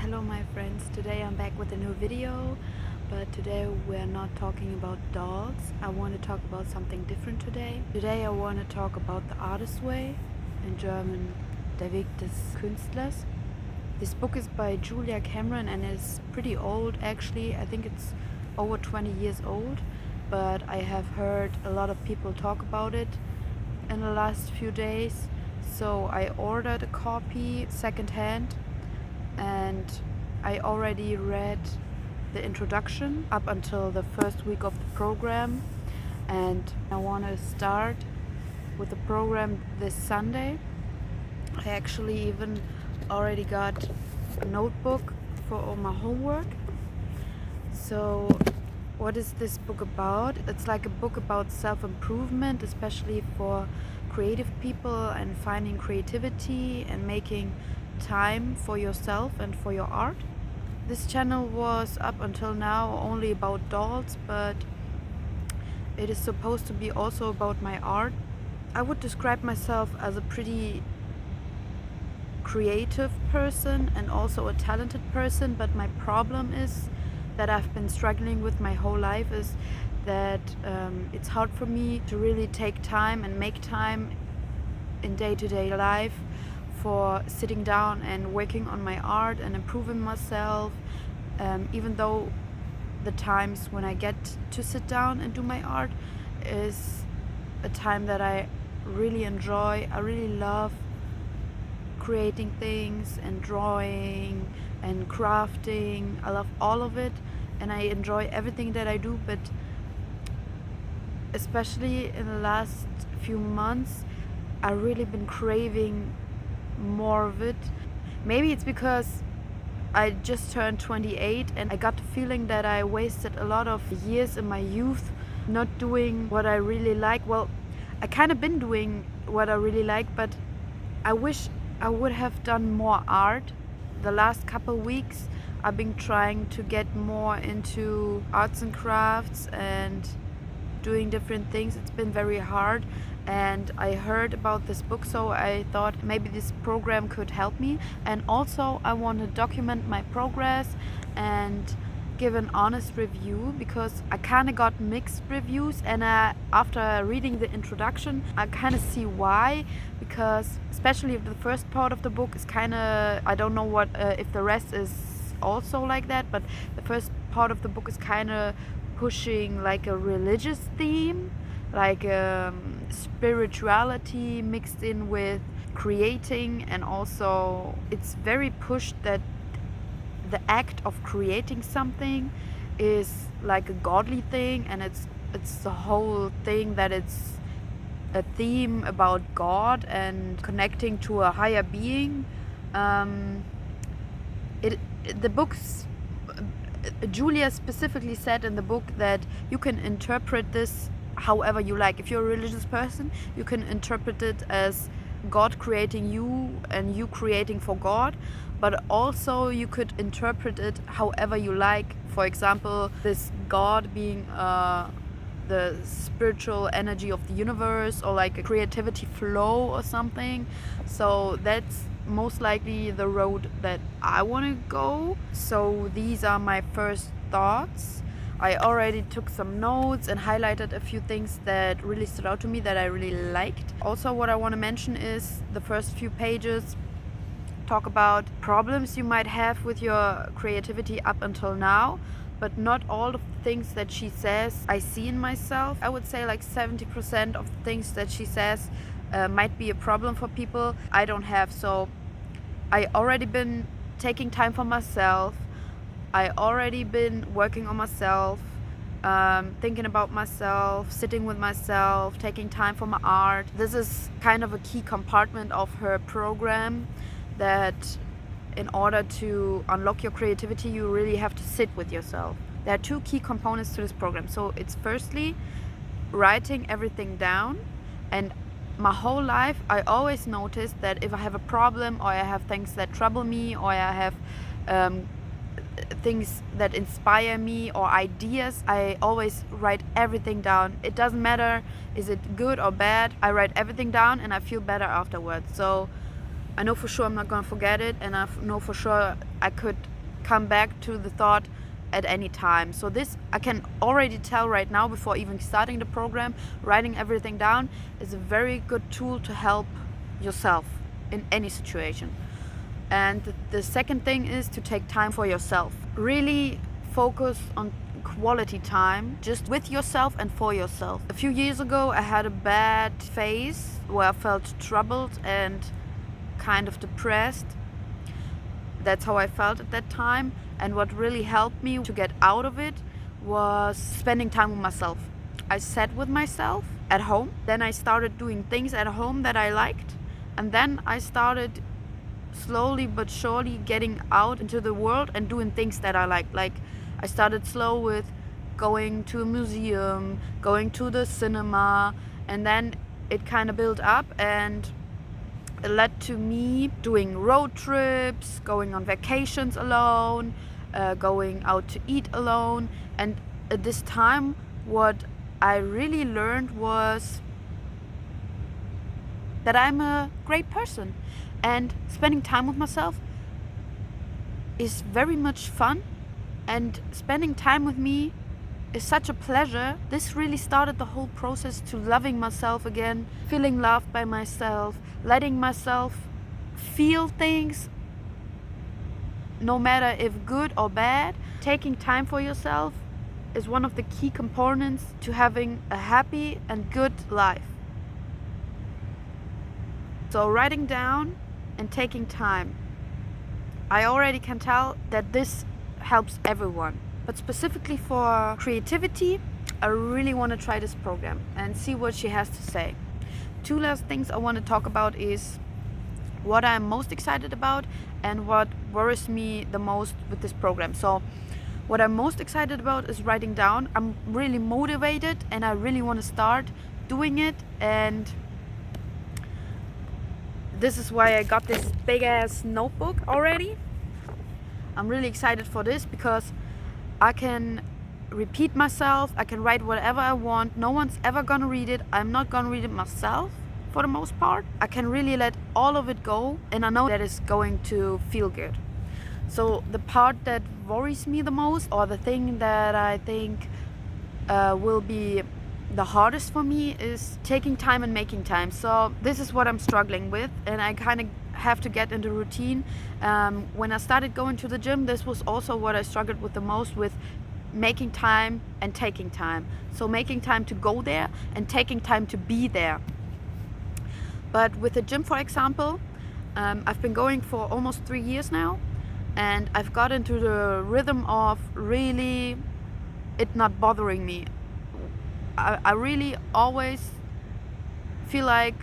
Hello my friends, today I'm back with a new video, but today we're not talking about dolls. I want to talk about something different today. Today I want to talk about the artist's way, in German der Weg des Künstlers. This book is by Juliacameron and is pretty old actually. I think it's over 20 years old, but I have heard a lot of people talk about it in the last few days. So I ordered a copy secondhand, and I already read the introduction up until the first week of the program, and I want to start with the program this Sunday. I actually even already got a notebook for all my homework. So what is this book about? It's like a book about self-improvement, especially for creative people and finding creativity and making time for yourself and for your art. This channel was up until now only about dolls, but it is supposed to be also about my art. I would describe myself as a pretty creative person and also a talented person, but my problem is that I've been struggling with my whole life is that it's hard for me to really take time and make time in day-to-day life for sitting down and working on my art and improving myself, even though the times when I get to sit down and do my art is a time that I really enjoy. I really love creating things and drawing and crafting. I love all of it and I enjoy everything that I do, but especially in the last few months I've really been craving more of it. Maybe it's because I just turned 28 and I got the feeling that I wasted a lot of years in my youth not doing what I really like. Well, I kind of been doing what I really like, but I wish I would have done more art. The last couple weeks I've been trying to get more into arts and crafts and doing different things. It's been very hard, and I heard about this book, so I thought maybe this program could help me. And also I want to document my progress and give an honest review, because I kind of got mixed reviews, and after reading the introduction I kind of see why, because especially if the first part of the book is kind of, I don't know what if the rest is also like that, but the first part of the book is kind of pushing like a religious theme, like spirituality mixed in with creating, and also it's very pushed that the act of creating something is like a godly thing, and it's the whole thing that it's a theme about God and connecting to a higher being. The books, Julia specifically said in the book that you can interpret this however you like. If you're a religious person, you can interpret it as God creating you and you creating for God, but also you could interpret it however you like. For example, this God being the spiritual energy of the universe, or like a creativity flow or something. So that's most likely the road that I want to go. So these are my first thoughts. I already took some notes and highlighted a few things that really stood out to me that I really liked. Also, what I want to mention is the first few pages talk about problems you might have with your creativity up until now, but not all of the things that she says I see in myself. I would say like 70% of the things that she says might be a problem for people I don't have. So I already been taking time for myself. I already been working on myself, thinking about myself, sitting with myself, taking time for my art. This is kind of a key compartment of her program, that in order to unlock your creativity you really have to sit with yourself. There are two key components to this program. So it's firstly writing everything down, and my whole life I always noticed that if I have a problem, or I have things that trouble me, or I have things that inspire me or ideas, I always write everything down. It doesn't matter is it good or bad, I write everything down and I feel better afterwards. So I know for sure I'm not gonna forget it, and I know for sure I could come back to the thought at any time. So this I can already tell right now, before even starting the program, writing everything down is a very good tool to help yourself in any situation. And the second thing is to take time for yourself. Really focus on quality time just with yourself and for yourself. A few years ago I had a bad phase where I felt troubled and kind of depressed. That's how I felt at that time, and what really helped me to get out of it was spending time with myself. I sat with myself at home, then I started doing things at home that I liked, and then I started slowly but surely getting out into the world and doing things that I liked. Like I started slow with going to a museum, going to the cinema, and then it kind of built up and it led to me doing road trips, going on vacations alone, going out to eat alone. And at this time, what I really learned was that I'm a great person, and spending time with myself is very much fun, and spending time with me is such a pleasure. This really started the whole process to loving myself again, feeling loved by myself, letting myself feel things, no matter if good or bad. Taking time for yourself is one of the key components to having a happy and good life. So writing down and taking time. I already can tell that this helps everyone. But specifically for creativity, I really want to try this program and see what she has to say. Two last things I want to talk about is what I'm most excited about and what worries me the most with this program. So what I'm most excited about is writing down. I'm really motivated and I really want to start doing it, and this is why I got this big ass notebook already. I'm really excited for this because I can repeat myself, I can write whatever I want, no one's ever gonna read it, I'm not gonna read it myself for the most part. I can really let all of it go, and I know that it's going to feel good. So the part that worries me the most, or the thing that I think will be the hardest for me, is taking time and making time. So this is what I'm struggling with, and I kind of have to get into routine. When I started going to the gym, this was also what I struggled with the most, with making time and taking time. So making time to go there and taking time to be there. But with the gym, for example, I've been going for almost 3 years now, and I've got into the rhythm of really it not bothering me. I really always feel like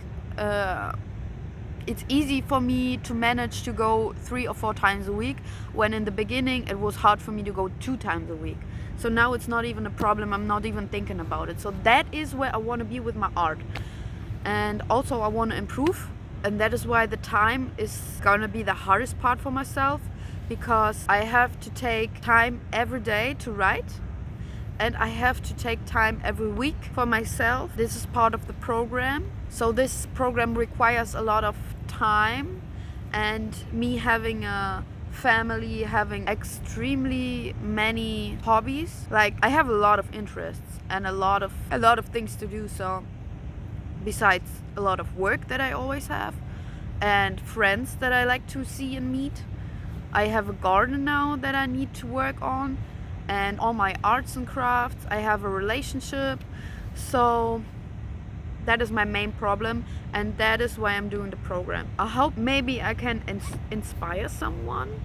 it's easy for me to manage to go 3 or 4 times a week, when in the beginning it was hard for me to go 2 times a week. So now it's not even a problem, I'm not even thinking about it. So that is where I want to be with my art. And also I want to improve, and that is why the time is gonna be the hardest part for myself, because I have to take time every day to write, and I have to take time every week for myself. This is part of the program. So this program requires a lot of time, and me having a family, having extremely many hobbies. Like I have a lot of interests and a lot of things to do. So besides a lot of work that I always have, and friends that I like to see and meet, I have a garden now that I need to work on, and all my arts and crafts. I have a relationship. So that is my main problem, and that is why I'm doing the program. I hope maybe I can inspire someone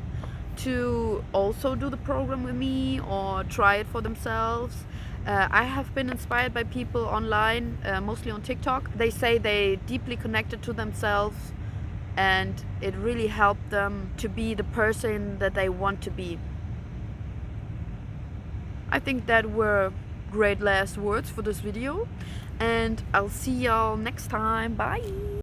to also do the program with me or try it for themselves. I have been inspired by people online, mostly on TikTok. They say they deeply connected to themselves, and it really helped them to be the person that they want to be. I think that were great last words for this video, and I'll see y'all next time. Bye!